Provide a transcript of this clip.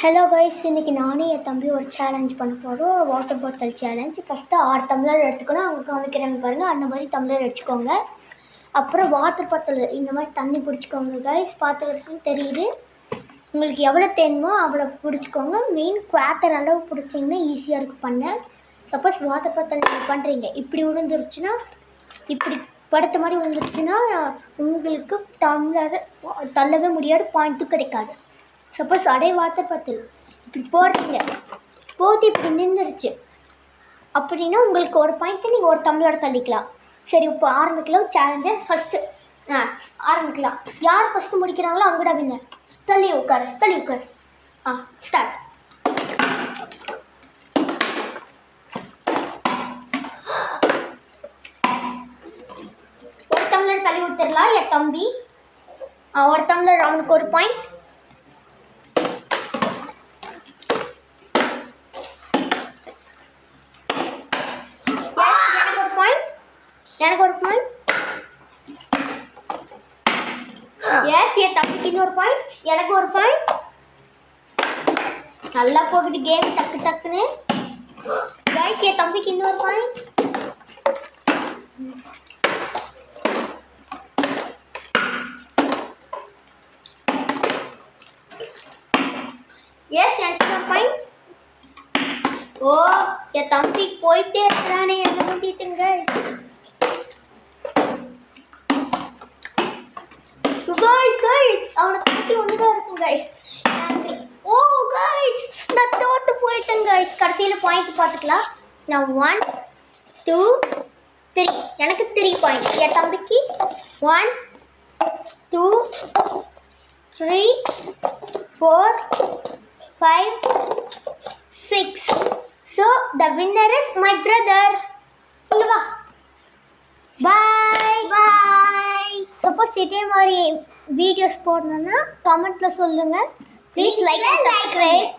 Hello guys, இன்றைக்கி நானே என் தம்பி ஒரு சேலஞ்ச் பண்ண போகிறோம். Water bottle challenge. First 6 tumbler எடுத்துக்கணும். அவங்க காமிக்கிறாங்க பாருங்கள், அந்த மாதிரி டம்ளர் வச்சுக்கோங்க. அப்புறம் வாட்டர் பாட்டில் இந்த மாதிரி தண்ணி பிடிச்சிக்கோங்க கைஸ். பார்த்துக்கிறதுக்கு தெரியுது. உங்களுக்கு எவ்வளோ தேணுமோ அவ்வளோ பிடிச்சிக்கோங்க. மெயின் குவார்ட்டர் அளவு பிடிச்சிங்கன்னா ஈஸியாக இருக்கும் பண்ண. சப்போஸ் வாட்டர் பாட்டில் நீங்கள் பண்ணுறீங்க, இப்படி விழுந்துருச்சுன்னா, இப்படி படுத்த மாதிரி விழுந்துருச்சுன்னா உங்களுக்கு டம்ளர் தள்ளவே முடியாது, பாயிண்ட்டும் கிடைக்காது. சப்போஸ் அதே வாட்டர் பாட்டில் இப்படி போடுறீங்க, போட்டு இப்படி நின்றுருச்சு அப்படின்னா உங்களுக்கு ஒரு பாயிண்ட்டு நீங்கள் ஒரு டம்ளர் தள்ளிக்கலாம். சரி, இப்போ ஆரம்பிக்கலாம் சேலஞ்சை. ஃபஸ்ட்டு ஆரம்பிக்கலாம். யார் ஃபஸ்ட்டு முடிக்கிறாங்களோ அவங்க தான் வின்னர். தள்ளி உட்காரு. ஸ்டார்ட். ஒரு டம்ளர் தள்ளி ஊற்றிடலாம் என் தம்பி. ஒரு டம்ளர் அவனுக்கு ஒரு பாயிண்ட். எனக்கு ஒரு பாயிண்ட். எஸ், என் தம்பிக்கு இன்னொரு பாயிண்ட். எனக்கு ஒரு பாயிண்ட். நல்லா போகுது கேம், டக்குன்னு. கைஸ், என் தம்பிக்கு இன்னொரு பாயிண்ட். எஸ், எனக்கு ஒரு பாயிண்ட். ஓ, என் தம்பி போயிட்டே இருக்கிறானே, என்ன பண்ணிட்டுங்க. guys அவன கடைசி ஒண்ணுதான் இருக்கும் guys. ஓ guys, நான் தோத்து போயிட்டேன் guys. கடைசில பாயிண்ட் பாத்துக்கலாம். நான் 1 2 3 எனக்கு 3 பாயிண்ட். என் தம்பிக்கு 1 2 3 4 5 6. So the winner is my brother. இங்க வா. Bye. Suppose இதே மாதிரி வீடியோஸ் போடணும்னா கமெண்ட்ல சொல்லுங்க. Please like and subscribe.